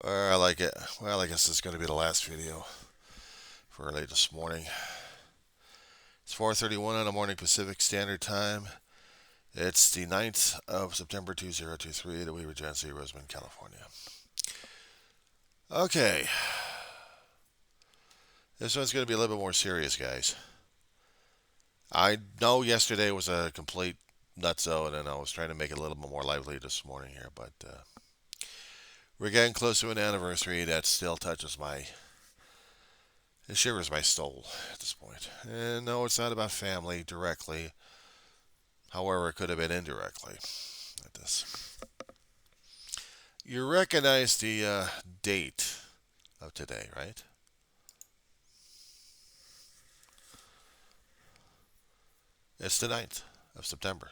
I like it. Well, I guess it's going to be the last video for early this morning. It's 4:31 in the morning Pacific Standard Time. It's the 9th of September 2023 at Weaver Genesee, Roseman, California. Okay, this one's going to be a little bit more serious, guys. I know yesterday was a complete nutso, and then I was trying to make it a little bit more lively this morning here, but we're getting close to an anniversary that still touches it shivers my soul at this point. And no, it's not about family directly. However, it could have been indirectly at this. You recognize the date of today, right? It's the 9th of September.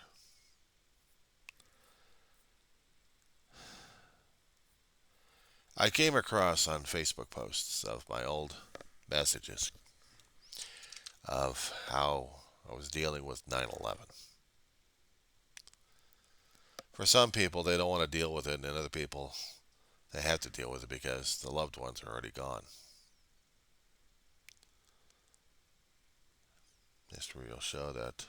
I came across on Facebook posts of my old messages of how I was dealing with 9/11. For some people, they don't want to deal with it, and other people, they have to deal with it because the loved ones are already gone. History will show that.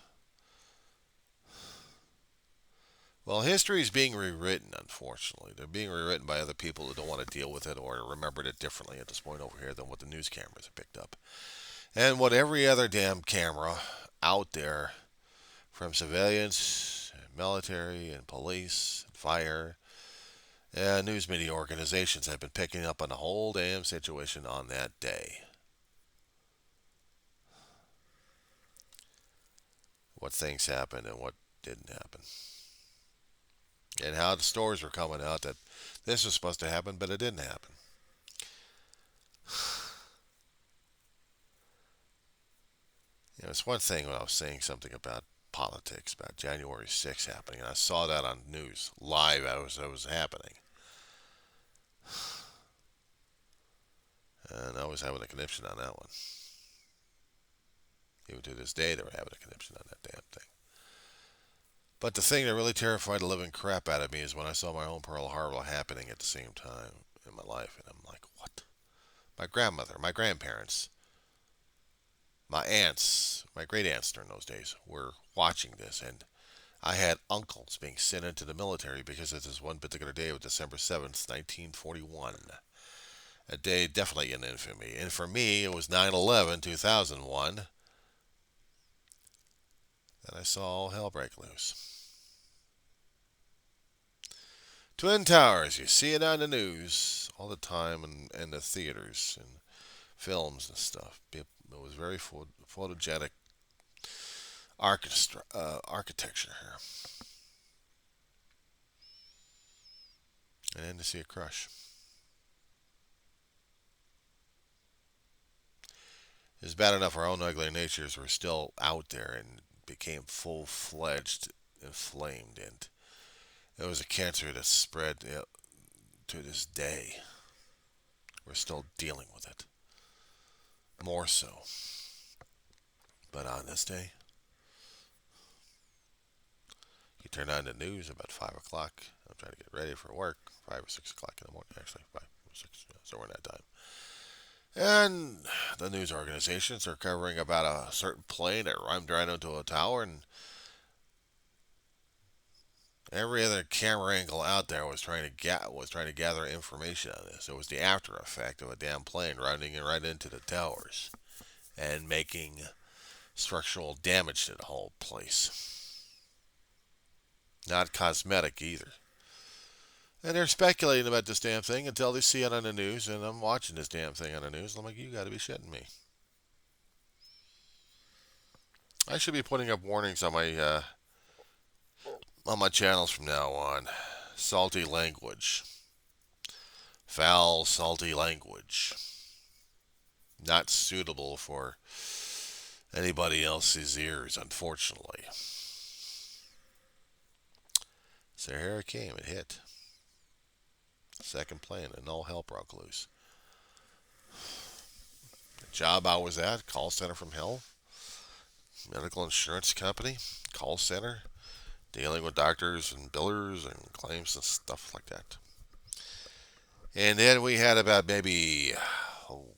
Well, history is being rewritten, unfortunately. They're being rewritten by other people who don't want to deal with it or remembered it differently at this point over here than what the news cameras have picked up. And what every other damn camera out there, from civilians, military, and police, and fire, and news media organizations have been picking up on the whole damn situation on that day. What things happened and what didn't happen. And how the stories were coming out that this was supposed to happen, but it didn't happen. It's one thing when I was saying something about politics, about January 6th happening, and I saw that on news live as it was happening. And I was having a conniption on that one. Even to this day, they were having a conniption on that damn thing. But the thing that really terrified the living crap out of me is when I saw my own Pearl Harbor happening at the same time in my life. And I'm like, what? My grandmother, my grandparents, my aunts, my great aunts during those days were watching this. And I had uncles being sent into the military because of this one particular day of December 7th, 1941. A day definitely in infamy. And for me, it was 9/11, 2001, that I saw all hell break loose. Twin Towers, you see it on the news all the time and the theaters and films and stuff. It was very photogenic architecture here. And then to see it crush. It's bad enough our own ugly natures were still out there and became full-fledged inflamed. And it was a cancer that spread to this day. We're still dealing with it. More so. But on this day, you turn on the news about 5 o'clock. I'm trying to get ready for work. 5 or 6 o'clock in the morning. Actually, 5 or 6. So we're in that time. And the news organizations are covering about a certain plane that rammed right into a tower, and every other camera angle out there was trying to gather information on this. It was the after effect of a damn plane running right into the towers and making structural damage to the whole place. Not cosmetic either. And they're speculating about this damn thing until they see it on the news, and I'm watching this damn thing on the news, and I'm like, you gotta be shitting me. I should be putting up warnings on my channels from now on. Salty language. Foul, salty language. Not suitable for anybody else's ears, unfortunately. So here it came. It hit. Second plane, and all hell broke loose. The job I was at, call center from hell, medical insurance company, call center, dealing with doctors and billers and claims and stuff like that. And then we had about maybe oh,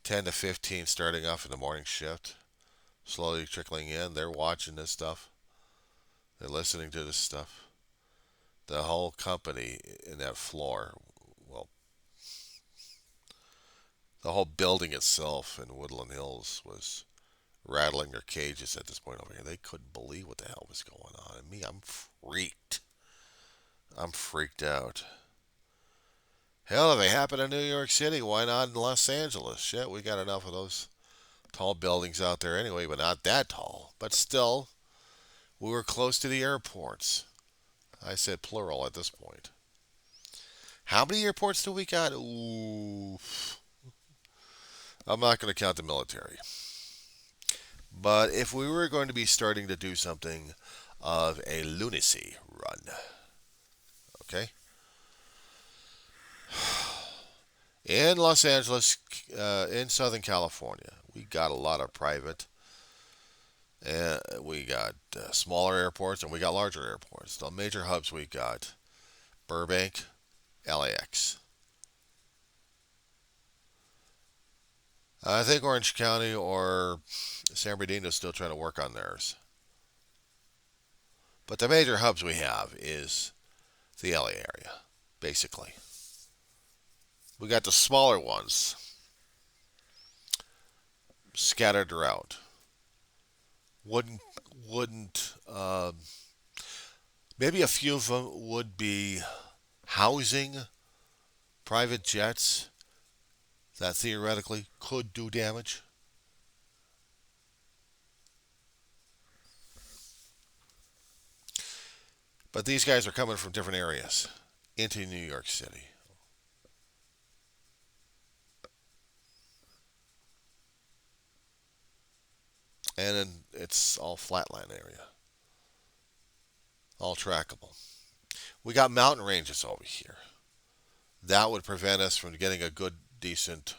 10 to 15 starting off in the morning shift, slowly trickling in. They're watching this stuff, they're listening to this stuff. The whole company in that floor, well, the whole building itself in Woodland Hills was rattling their cages at this point over here. They couldn't believe what the hell was going on. And me, I'm freaked. I'm freaked out. Hell, if they happen in New York City, why not in Los Angeles? Shit, we got enough of those tall buildings out there anyway, but not that tall. But still, we were close to the airports. I said plural at this point. How many airports do we got? Ooh, I'm not going to count the military. But if we were going to be starting to do something of a lunacy run, okay? In Los Angeles, in Southern California, we got a lot of private, and we got smaller airports, and we got larger airports. The major hubs we got Burbank, LAX. I think Orange County or San Bernardino is still trying to work on theirs. But the major hubs we have is the LA area, basically. We got the smaller ones scattered throughout. Wouldn't wouldn't maybe a few of them would be housing private jets that theoretically could do damage. But these guys are coming from different areas into New York City. And then it's all flatland area, all trackable. We got mountain ranges over here. That would prevent us from getting a good, decent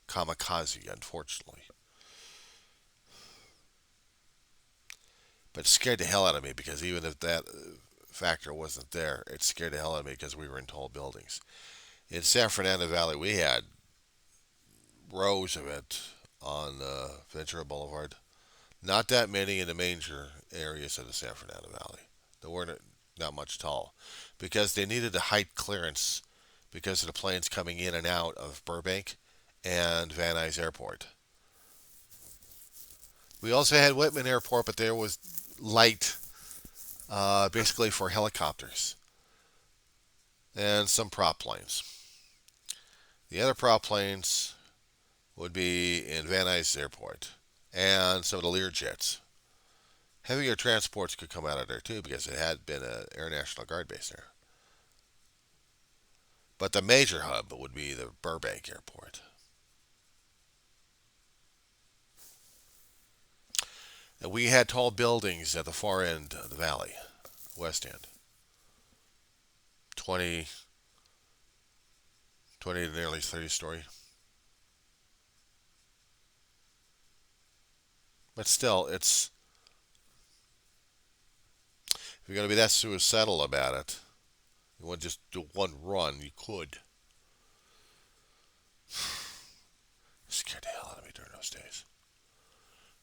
kamikaze, unfortunately. But it scared the hell out of me because even if that factor wasn't there, it scared the hell out of me because we were in tall buildings. In San Fernando Valley, we had rows of it on Ventura Boulevard. Not that many in the major areas of the San Fernando Valley. There weren't not much tall because they needed a height clearance because of the planes coming in and out of Burbank and Van Nuys Airport. We also had Whitman Airport, but there was light, basically for helicopters and some prop planes. The other prop planes would be in Van Nuys Airport and some of the Lear jets. Heavier transports could come out of there too because it had been an Air National Guard base there. But the major hub would be the Burbank Airport. And we had tall buildings at the far end of the valley, west end. 20, 20 to nearly 30-story. But still, if you're going to be that suicidal about it, you want to just do one run, you could. Scared the hell out of me during those days.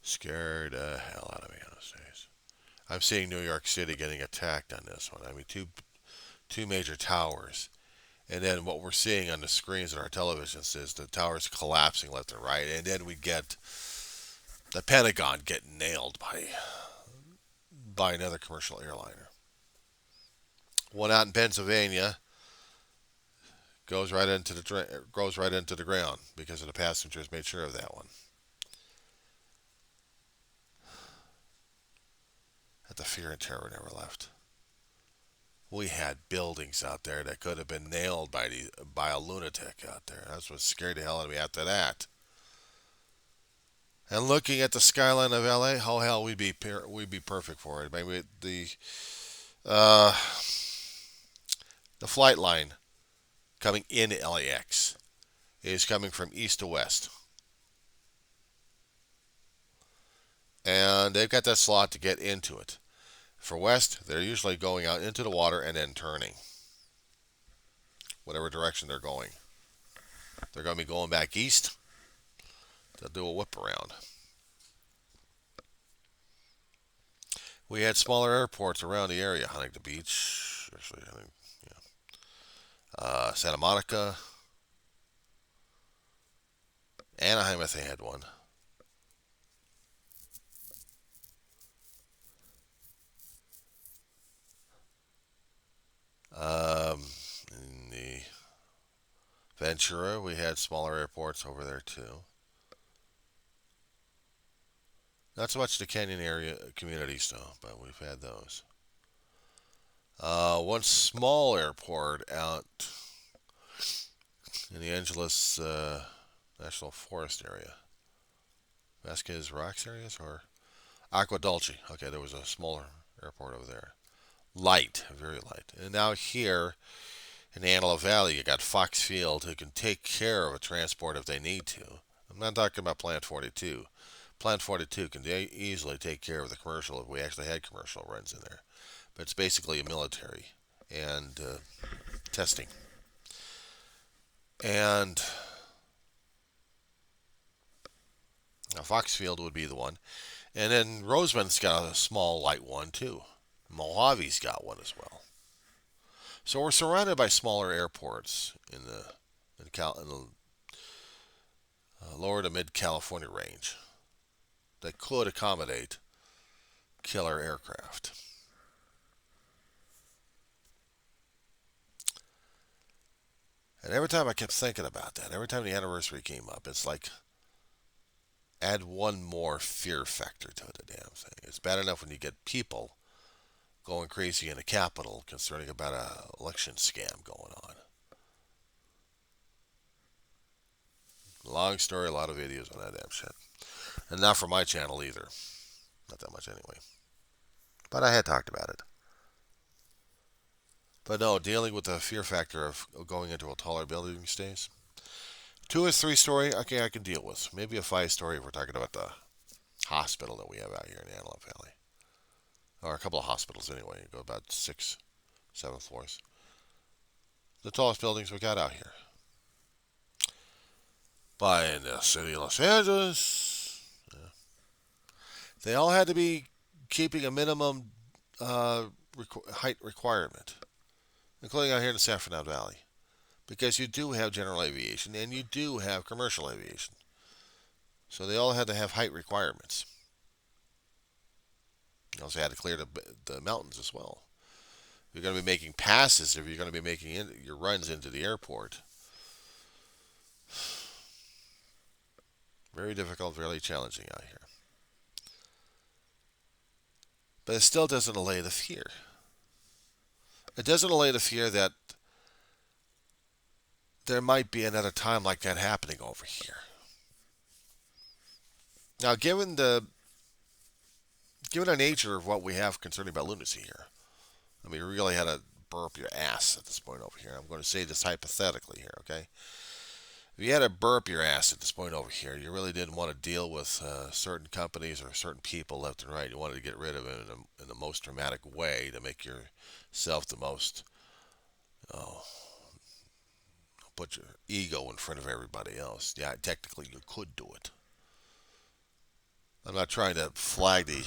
Scared the hell out of me on those days. I'm seeing New York City getting attacked on this one. I mean, two major towers. And then what we're seeing on the screens of our televisions is the towers collapsing left and right. And then we get the Pentagon getting nailed by another commercial airliner. One out in Pennsylvania goes right into the ground because of the passengers made sure of that one. That the fear and terror never left. We had buildings out there that could have been nailed by a lunatic out there. That's what scared the hell out of me after that. And looking at the skyline of LA, oh hell, we'd be perfect for it. Maybe uh, the flight line coming in LAX is coming from east to west, and they've got that slot to get into it. For west, they're usually going out into the water and then turning. whatever direction they're going. They're going to be going back east. They'll do a whip around. We had smaller airports around the area, Huntington Beach, actually, Santa Monica, Anaheim. I think had one. In the Ventura, we had smaller airports over there too. Not so much the Canyon area communities though, but we've had those. One small airport out in the Angeles National Forest area, Vasquez Rocks areas, or Aqua Dulce. Okay, there was a smaller airport over there. Light, very light. And now here in the Antelope Valley, you got Fox Field who can take care of a transport if they need to. I'm not talking about Plant 42. Plant 42 can easily take care of the commercial if we actually had commercial runs in there. But it's basically a military and testing. And now Foxfield would be the one. And then Roseman's got a small light one too. Mojave's got one as well. So we're surrounded by smaller airports in the lower to mid California range that could accommodate killer aircraft. And every time I kept thinking about that, every time the anniversary came up, it's like add one more fear factor to the damn thing. It's bad enough when you get people going crazy in the Capitol concerning about a election scam going on. Long story, a lot of videos on that damn shit. And not from my channel either. Not that much anyway. But I had talked about it. But no, dealing with the fear factor of going into a taller building stays. 2 or 3 story, okay, I can deal with. Maybe a 5 story if we're talking about the hospital that we have out here in the Antelope Valley. Or a couple of hospitals anyway. You go about 6, 7 floors. The tallest buildings we got out here. But in the city of Los Angeles, they all had to be keeping a minimum height requirement, including out here in the San Fernando Valley. Because you do have general aviation and you do have commercial aviation. So they all had to have height requirements. You also had to clear the mountains as well. If you're going to be making passes, if you're going to be making your runs into the airport, very difficult, very challenging out here. But it still doesn't allay the fear. It doesn't allay the fear that there might be another time like that happening over here. Now, given the nature of what we have concerning about lunacy here, I mean, you really had to burp your ass at this point over here. I'm going to say this hypothetically here, okay? If you had to burp your ass at this point over here, you really didn't want to deal with certain companies or certain people left and right. You wanted to get rid of them in the most dramatic way to make yourself the most, put your ego in front of everybody else. Yeah, technically you could do it. I'm not trying to flag the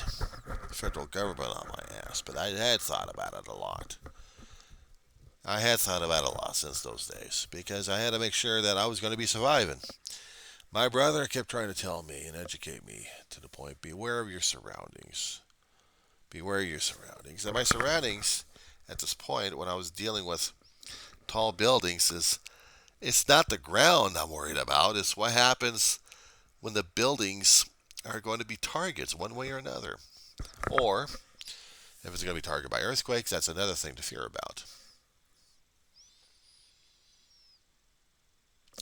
federal government on my ass, but I had thought about it a lot. I had thought about it a lot since those days because I had to make sure that I was going to be surviving. My brother kept trying to tell me and educate me to the point, beware of your surroundings. Beware of your surroundings. And my surroundings at this point when I was dealing with tall buildings is it's not the ground I'm worried about. It's what happens when the buildings are going to be targets one way or another. Or if it's going to be targeted by earthquakes, that's another thing to fear about.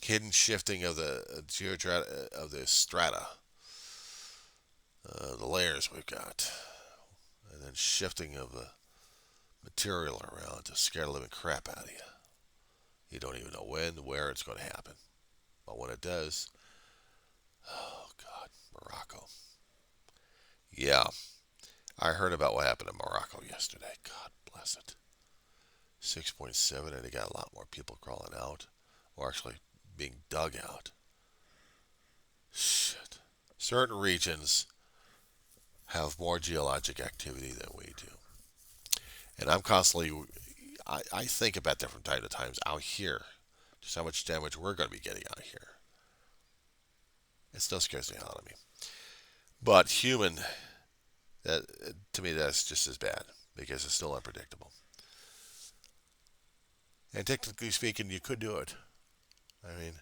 Hidden shifting of the strata, the layers we've got, and then shifting of the material around to scare the living crap out of you. You don't even know when, where it's going to happen. But when it does, oh God, Morocco. Yeah, I heard about what happened in Morocco yesterday. God bless it. 6.7, and they got a lot more people crawling out, or actually being dug out. Shit. Certain regions have more geologic activity than we do. And I'm constantly, I think about that from time to time out here, just how much damage we're going to be getting out here. It still scares the hell out of me. But human, that to me, that's just as bad because it's still unpredictable. And technically speaking, you could do it. I mean,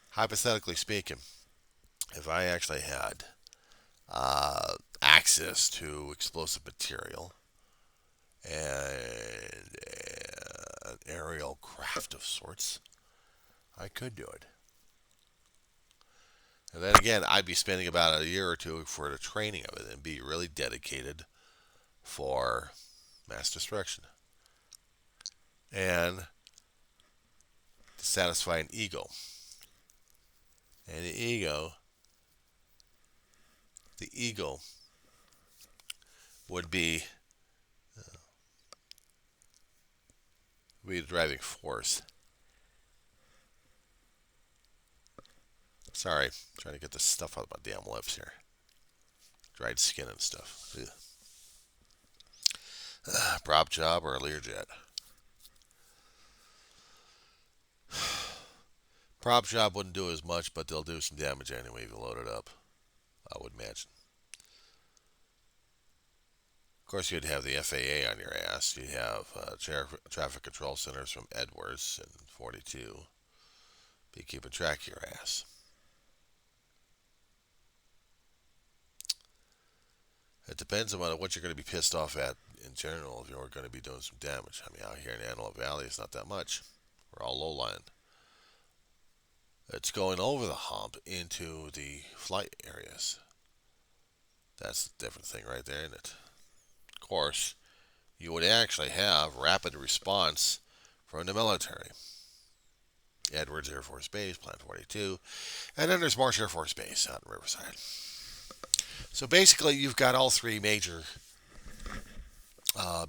hypothetically speaking, if I actually had access to explosive material and an aerial craft of sorts, I could do it. And then again, I'd be spending about a year or two for the training of it and be really dedicated for mass destruction. And to satisfy an ego. And the ego would be the driving force. Sorry, trying to get this stuff out of my damn lips here. Dried skin and stuff. Prop job or a Learjet? Prop job wouldn't do as much, but they'll do some damage anyway if you load it up, I would imagine. Of course, you'd have the FAA on your ass. You'd have traffic control centers from Edwards and 42 be keeping track of your ass. It depends on what you're going to be pissed off at in general if you're going to be doing some damage. I mean, out here in Antelope Valley, it's not that much. We're all low-lying. It's going over the hump into the flight areas. That's a different thing right there, isn't it? Of course, you would actually have rapid response from the military. Edwards Air Force Base, Plant 42, and then there's Marsh Air Force Base out in Riverside. So basically, you've got all three major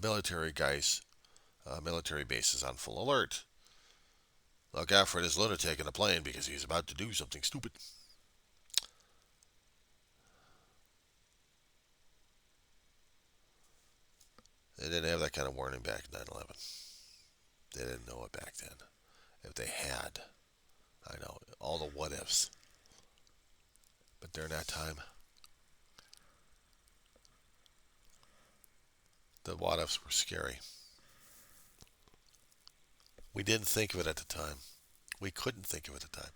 military guys, military bases on full alert. Look out for this lunatic in a plane because he's about to do something stupid. They didn't have that kind of warning back in 9/11. They didn't know it back then. If they had, I know, all the what ifs. But during that time, the what ifs were scary. We didn't think of it at the time. We couldn't think of it at the time.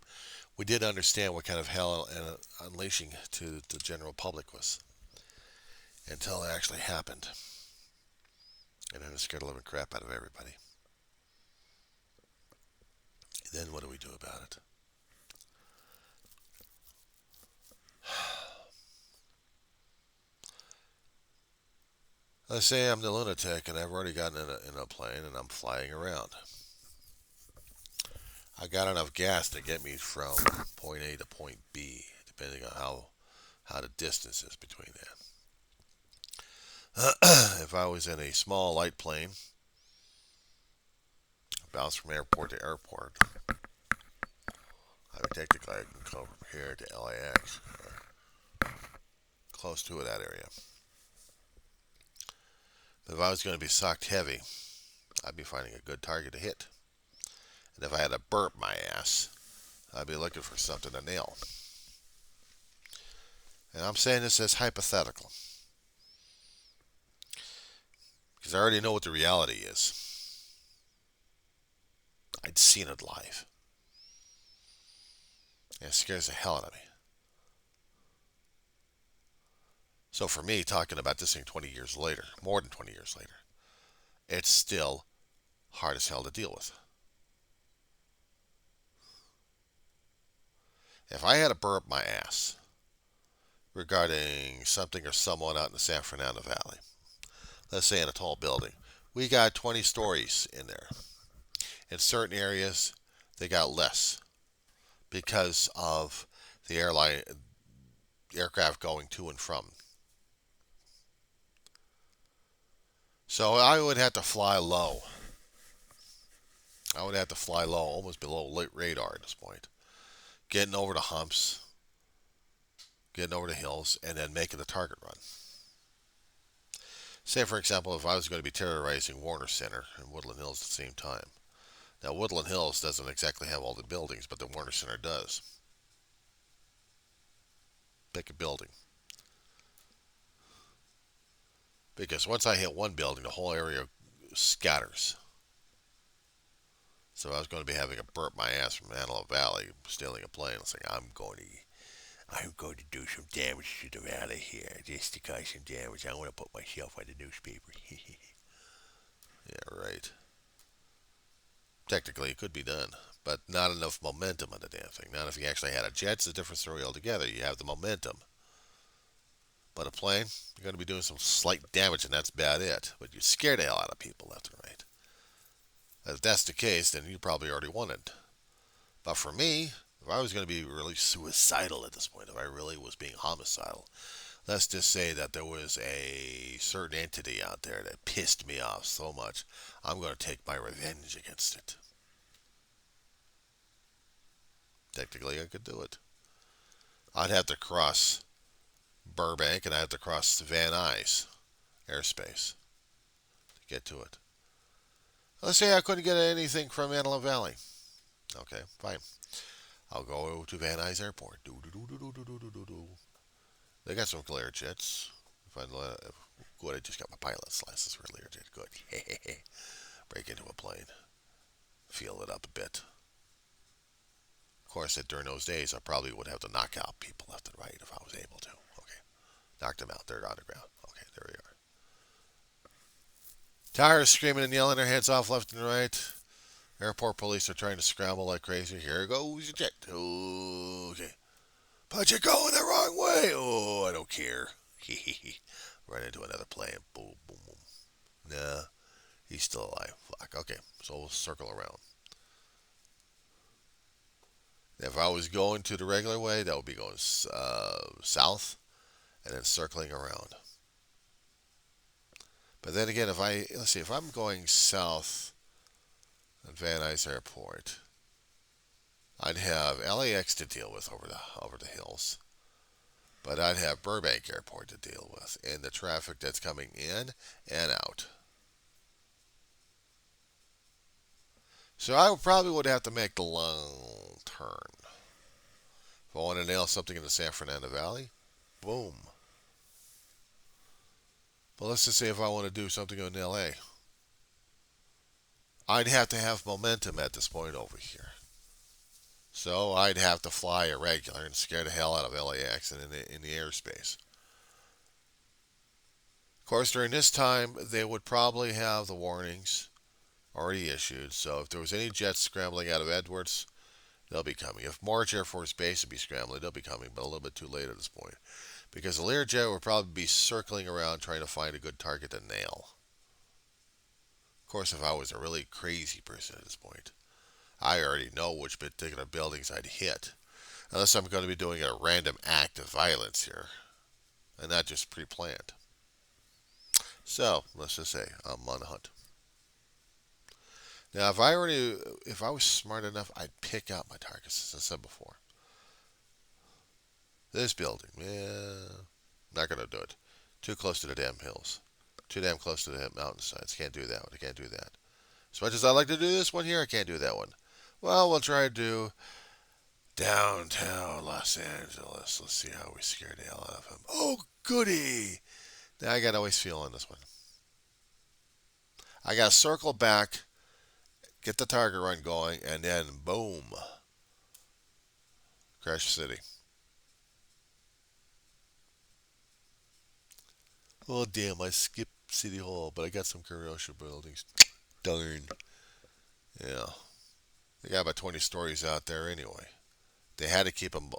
We did understand what kind of hell and unleashing to the general public was until it actually happened. And then it scared the living crap out of everybody. And then what do we do about it? Let's say I'm the lunatic and I've already gotten in a plane and I'm flying around. I got enough gas to get me from point A to point B, depending on how the distance is between that. If I was in a small light plane, bounce from airport to airport, I would technically I can come from here to LAX, or close to that area. But if I was going to be sucked heavy, I'd be finding a good target to hit. And if I had to burp my ass, I'd be looking for something to nail. And I'm saying this as hypothetical. Because I already know what the reality is. I'd seen it live. And it scares the hell out of me. So for me, talking about this thing 20 years later, more than 20 years later, it's still hard as hell to deal with. If I had to burp my ass regarding something or someone out in the San Fernando Valley, let's say in a tall building, we got 20 stories in there. In certain areas, they got less because of the aircraft going to and from. So I would have to fly low. I would have to fly low, almost below radar at this point. Getting over the humps, getting over the hills, and then making the target run. Say, for example, if I was going to be terrorizing Warner Center and Woodland Hills at the same time. Now, Woodland Hills doesn't exactly have all the buildings, but the Warner Center does. Pick a building. Because once I hit one building, the whole area scatters. So I was going to be having a burp my ass from Antelope Valley, stealing a plane. I was like, I'm going to do some damage to the valley here, just to cause some damage. I want to put myself on the newspaper. Yeah, right. Technically, it could be done, but not enough momentum on the damn thing. Not if you actually had a jet. It's a different story altogether. You have the momentum. But a plane, you're going to be doing some slight damage, and that's about it. But you scare the hell out of people left and right. If that's the case, then you probably already won it. But for me, if I was going to be really suicidal at this point, if I really was being homicidal, let's just say that there was a certain entity out there that pissed me off so much, I'm going to take my revenge against it. Technically, I could do it. I'd have to cross Burbank and I'd have to cross Van Nuys airspace to get to it. Let's say I couldn't get anything from Antelope Valley. Okay, fine. I'll go to Van Nuys Airport. They got some clear jets. Good, I just got my pilot's license for a Learjet. Good. Break into a plane. Feel it up a bit. Of course, during those days, I probably would have to knock out people left and right if I was able to. Okay. Knocked them out. They're on the ground. Okay, there we are. Tires screaming and yelling their heads off left and right. Airport police are trying to scramble like crazy. Here goes your jet. Okay. But you're going the wrong way. Oh, I don't care. Run into another plane. Boom, boom, boom. Nah, he's still alive. Fuck. Okay, so we'll circle around. If I was going to the regular way, that would be going south and then circling around. But then again, let's see, if I'm going south at Van Nuys Airport, I'd have LAX to deal with over the hills. But I'd have Burbank Airport to deal with and the traffic that's coming in and out. So I probably would have to make the long turn. If I want to nail something in the San Fernando Valley, boom. But let's just say if I want to do something in LA, I'd have to have momentum at this point over here. So I'd have to fly irregular and scare the hell out of LAX and in the airspace. Of course, during this time, they would probably have the warnings already issued. So if there was any jets scrambling out of Edwards, they'll be coming. If March Air Force Base would be scrambling, they'll be coming, but a little bit too late at this point. Because the Learjet would probably be circling around trying to find a good target to nail. Of course, if I was a really crazy person at this point, I already know which particular buildings I'd hit. Unless I'm going to be doing a random act of violence here. And not just pre-planned. So, let's just say I'm on the hunt. Now, if I was smart enough, I'd pick out my targets, as I said before. This building, yeah, not gonna do it. Too close to the damn hills. Too damn close to the mountainsides. Can't do that one. I can't do that. As much as I like to do this one here, I can't do that one. Well, we'll try to do downtown Los Angeles. Let's see how we scare the hell out of him. Oh, goody! Now I got always feel on this one. I got to circle back, get the target run going, and then boom, crash the city. Oh damn! I skipped City Hall, but I got some commercial buildings. Darn. Yeah, they got about 20 stories out there anyway. They had to keep them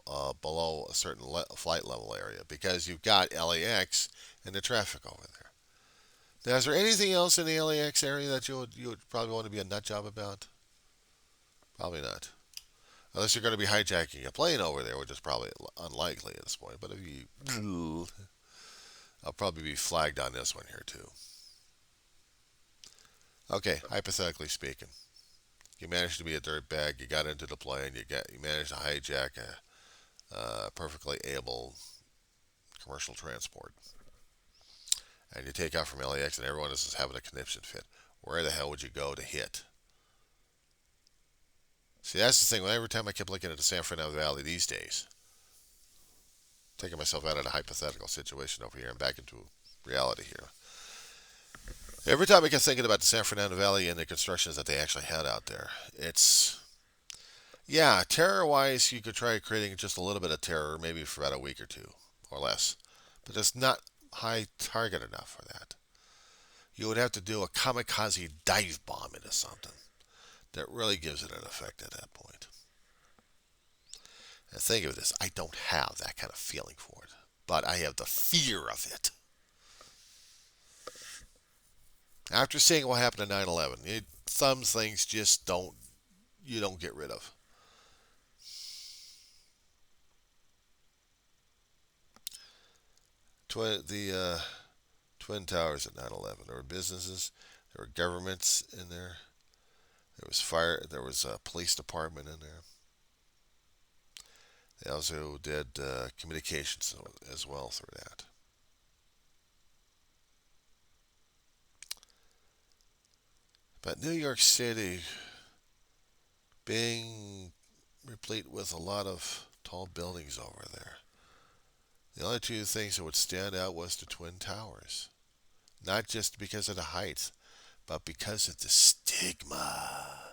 below a certain flight level area because you've got LAX and the traffic over there. Now, is there anything else in the LAX area that you would probably want to be a nut job about? Probably not. Unless you're going to be hijacking a plane over there, which is probably unlikely at this point. But if you, I'll probably be flagged on this one here too. Okay, hypothetically speaking, you managed to be a dirtbag. You got into the plane. You managed to hijack a perfectly able commercial transport, and you take off from LAX, and everyone is having a conniption fit. Where the hell would you go to hit? See, that's the thing. Every time I kept looking at the San Fernando Valley these days, taking myself out of the hypothetical situation over here and back into reality here. Every time I kept thinking about the San Fernando Valley and the constructions that they actually had out there, it's yeah, terror-wise, you could try creating just a little bit of terror, maybe for about a week or two or less, but it's not high target enough for that. You would have to do a kamikaze dive bomb into something that really gives it an effect at that point. And think of this, I don't have that kind of feeling for it, but I have the fear of it. After seeing what happened to 9/11, some things just you don't get rid of. The Twin Towers at 9/11. There were businesses, there were governments in there. There was fire. There was a police department in there. They also did communications as well through that. But New York City, being replete with a lot of tall buildings over there, the only two things that would stand out was the Twin Towers. Not just because of the height, but because of the stigma.